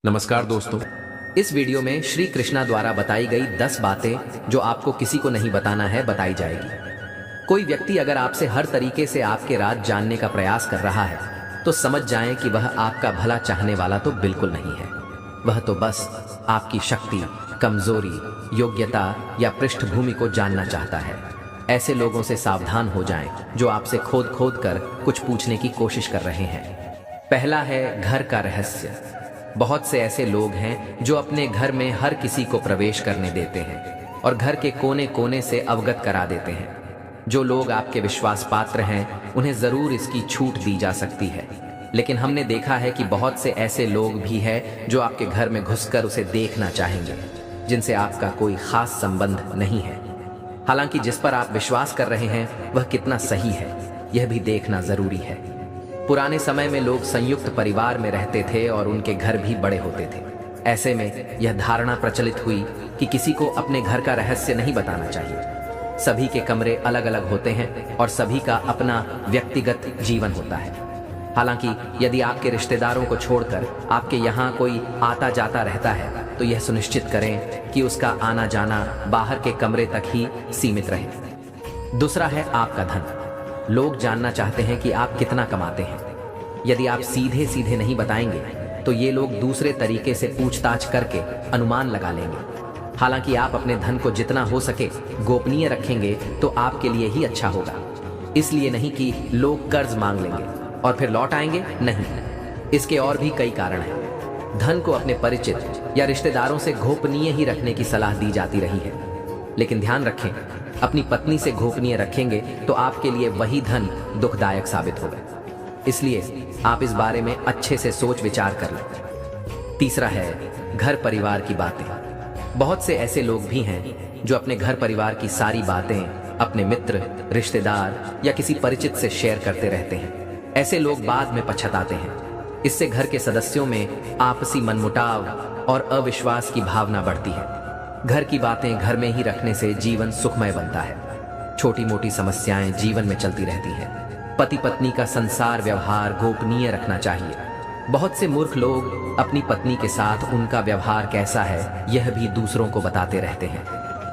नमस्कार दोस्तों। इस वीडियो में श्री कृष्णा द्वारा बताई गई 10 बातें जो आपको किसी को नहीं बताना है बताई जाएगी। कोई व्यक्ति अगर आपसे हर तरीके से आपके राज जानने का प्रयास कर रहा है तो समझ जाएं कि वह आपका भला चाहने वाला तो बिल्कुल नहीं है। वह तो बस आपकी शक्ति, कमजोरी, योग्यता या पृष्ठभूमि को जानना चाहता है। ऐसे लोगों से सावधान हो जाएं जो आपसे खोद खोद कर कुछ पूछने की कोशिश कर रहे हैं। पहला है घर का रहस्य। बहुत से ऐसे लोग हैं जो अपने घर में हर किसी को प्रवेश करने देते हैं और घर के कोने कोने से अवगत करा देते हैं। जो लोग आपके विश्वास पात्र हैं उन्हें जरूर इसकी छूट दी जा सकती है, लेकिन हमने देखा है कि बहुत से ऐसे लोग भी हैं जो आपके घर में घुसकर उसे देखना चाहेंगे, जिनसे आपका कोई खास संबंध नहीं है। हालांकि जिस पर आप विश्वास कर रहे हैं वह कितना सही है यह भी देखना जरूरी है। पुराने समय में लोग संयुक्त परिवार में रहते थे और उनके घर भी बड़े होते थे। ऐसे में यह धारणा प्रचलित हुई कि किसी को अपने घर का रहस्य नहीं बताना चाहिए। सभी के कमरे अलग अलग होते हैं और सभी का अपना व्यक्तिगत जीवन होता है। हालांकि यदि आपके रिश्तेदारों को छोड़कर आपके यहाँ कोई आता जाता रहता है तो यह सुनिश्चित करें कि उसका आना जाना बाहर के कमरे तक ही सीमित रहे। दूसरा है आपका धन। लोग जानना चाहते हैं कि आप कितना कमाते हैं। यदि आप सीधे सीधे नहीं बताएंगे तो ये लोग दूसरे तरीके से पूछताछ करके अनुमान लगा लेंगे। हालांकि आप अपने धन को जितना हो सके गोपनीय रखेंगे तो आपके लिए ही अच्छा होगा। इसलिए नहीं कि लोग कर्ज मांग लेंगे और फिर लौट आएंगे, नहीं। इसके और भी कई कारण हैं। धन को अपने परिचित या रिश्तेदारों से गोपनीय ही रखने की सलाह दी जाती रही है, लेकिन ध्यान रखें, अपनी पत्नी से गोपनीय रखेंगे तो आपके लिए वही धन दुखदायक साबित होगा। इसलिए आप इस बारे में अच्छे से सोच विचार कर लें। तीसरा है घर परिवार की बातें। बहुत से ऐसे लोग भी हैं जो अपने घर परिवार की सारी बातें अपने मित्र, रिश्तेदार या किसी परिचित से शेयर करते रहते हैं। ऐसे लोग बाद में पछताते हैं। इससे घर के सदस्यों में आपसी मनमुटाव और अविश्वास की भावना बढ़ती है। घर की बातें घर में ही रखने से जीवन सुखमय बनता है। छोटी मोटी समस्याएं जीवन में चलती रहती हैं। पति पत्नी का संसार व्यवहार गोपनीय रखना चाहिए। बहुत से मूर्ख लोग अपनी पत्नी के साथ उनका व्यवहार कैसा है यह भी दूसरों को बताते रहते हैं।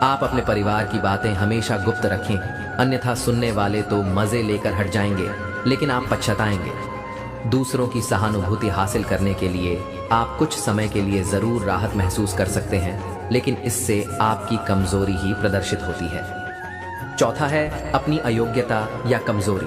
आप अपने परिवार की बातें हमेशा गुप्त रखें, अन्यथा सुनने वाले तो मजे लेकर हट जाएंगे लेकिन आप पछताएंगे। दूसरों की सहानुभूति हासिल करने के लिए आप कुछ समय के लिए जरूर राहत महसूस कर सकते हैं, लेकिन इससे आपकी कमजोरी ही प्रदर्शित होती है। चौथा है अपनी अयोग्यता या कमजोरी।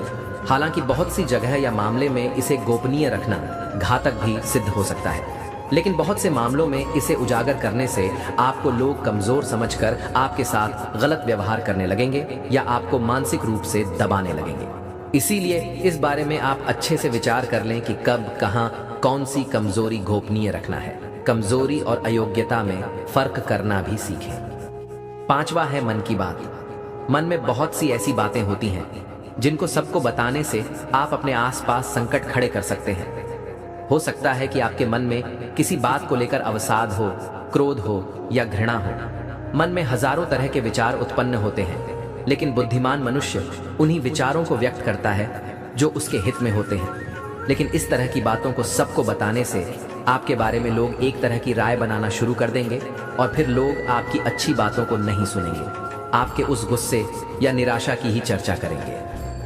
हालांकि बहुत सी जगह या मामले में इसे गोपनीय रखना घातक भी सिद्ध हो सकता है, लेकिन बहुत से मामलों में इसे उजागर करने से आपको लोग कमजोर समझकर आपके साथ गलत व्यवहार करने लगेंगे या आपको मानसिक रूप से दबाने लगेंगे। इसीलिए इस बारे में आप अच्छे से विचार कर लें कि कब, कहां, कौन सी कमजोरी गोपनीय रखना है। कमजोरी और अयोग्यता में फर्क करना भी सीखें। पांचवा है मन की बात। मन में बहुत सी ऐसी बातें होती हैं जिनको सबको बताने से आप अपने आसपास संकट खड़े कर सकते हैं। हो सकता है कि आपके मन में किसी बात को लेकर अवसाद हो, क्रोध हो या घृणा हो। मन में हजारों तरह के विचार उत्पन्न होते हैं, लेकिन बुद्धिमान मनुष्य उन्हीं विचारों को व्यक्त करता है जो उसके हित में होते हैं। लेकिन इस तरह की बातों को सबको बताने से आपके बारे में लोग एक तरह की राय बनाना शुरू कर देंगे और फिर लोग आपकी अच्छी बातों को नहीं सुनेंगे, आपके उस गुस्से या निराशा की ही चर्चा करेंगे।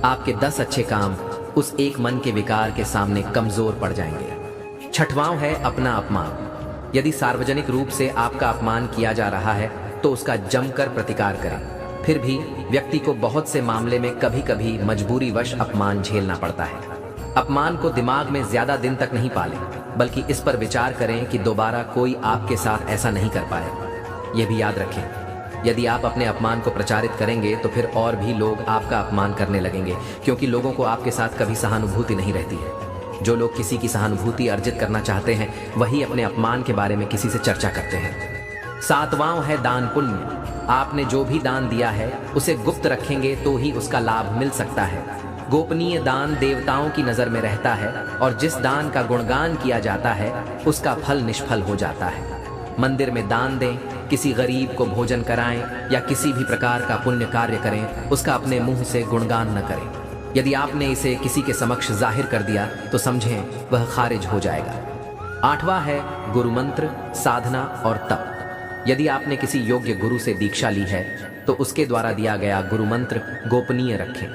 आपके 10 अच्छे काम उस एक मन के विकार के सामने कमजोर पड़ जाएंगे। छठवां है अपना अपमान। यदि सार्वजनिक रूप से आपका अपमान किया जा रहा है तो उसका जमकर प्रतिकार करें। फिर भी व्यक्ति को बहुत से मामले में कभी कभी मजबूरीवश अपमान झेलना पड़ता है। अपमान को दिमाग में ज्यादा दिन तक नहीं पालें, बल्कि इस पर विचार करें कि दोबारा कोई आपके साथ ऐसा नहीं कर पाए। यह भी याद रखें, यदि आप अपने अपमान को प्रचारित करेंगे तो फिर और भी लोग आपका अपमान करने लगेंगे, क्योंकि लोगों को आपके साथ कभी सहानुभूति नहीं रहती है। जो लोग किसी की सहानुभूति अर्जित करना चाहते हैं वही अपने अपमान के बारे में किसी से चर्चा करते हैं। सातवां है दान पुण्य। आपने जो भी दान दिया है उसे गुप्त रखेंगे तो ही उसका लाभ मिल सकता है। गोपनीय दान देवताओं की नजर में रहता है और जिस दान का गुणगान किया जाता है उसका फल निष्फल हो जाता है। मंदिर में दान दें, किसी गरीब को भोजन कराएं या किसी भी प्रकार का पुण्य कार्य करें, उसका अपने मुंह से गुणगान न करें। यदि आपने इसे किसी के समक्ष जाहिर कर दिया तो समझें वह खारिज हो जाएगा। 8वां है गुरु मंत्र, साधना और तप। यदि आपने किसी योग्य गुरु से दीक्षा ली है तो उसके द्वारा दिया गया गुरु मंत्र गोपनीय रखें।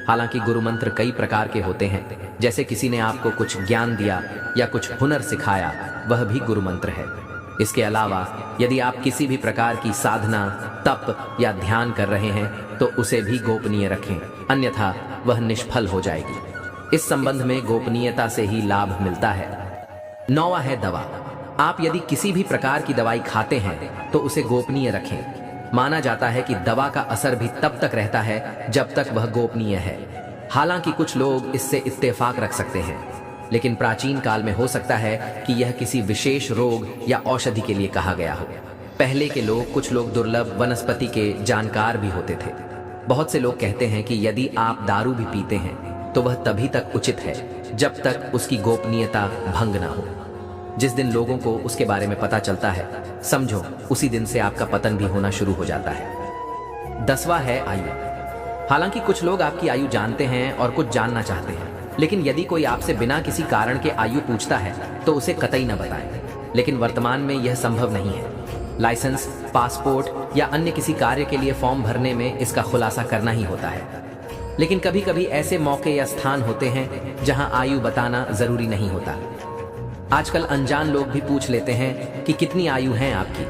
हालांकि गुरु मंत्र कई प्रकार के होते हैं, जैसे किसी ने आपको कुछ ज्ञान दिया या कुछ हुनर सिखाया, वह भी गुरु मंत्र है। इसके अलावा यदि आप किसी भी प्रकार की साधना, तप या ध्यान कर रहे हैं तो उसे भी गोपनीय रखें, अन्यथा वह निष्फल हो जाएगी। इस संबंध में गोपनीयता से ही लाभ मिलता है। 9वां है दवा। आप यदि किसी भी प्रकार की दवाई खाते हैं तो उसे गोपनीय रखें। माना जाता है कि दवा का असर भी तब तक रहता है जब तक वह गोपनीय है। हालांकि कुछ लोग इससे इत्तेफाक रख सकते हैं, लेकिन प्राचीन काल में हो सकता है कि यह किसी विशेष रोग या औषधि के लिए कहा गया हो। पहले के लोग, कुछ लोग दुर्लभ वनस्पति के जानकार भी होते थे। बहुत से लोग कहते हैं कि यदि आप दारू भी पीते हैं तो वह तभी तक उचित है जब तक उसकी गोपनीयता भंग ना हो। जिस दिन लोगों को उसके बारे में पता चलता है, समझो उसी दिन से आपका पतन भी होना शुरू हो जाता है। 10वां है आयु। हालांकि कुछ लोग आपकी आयु जानते हैं और कुछ जानना चाहते हैं, लेकिन यदि कोई आपसे बिना किसी कारण के आयु पूछता है तो उसे कतई न बताएं। लेकिन वर्तमान में यह संभव नहीं है। लाइसेंस, पासपोर्ट या अन्य किसी कार्य के लिए फॉर्म भरने में इसका खुलासा करना ही होता है। लेकिन कभी कभी ऐसे मौके या स्थान होते हैं जहां आयु बताना जरूरी नहीं होता। आजकल अनजान लोग भी पूछ लेते हैं कि कितनी आयु है आपकी।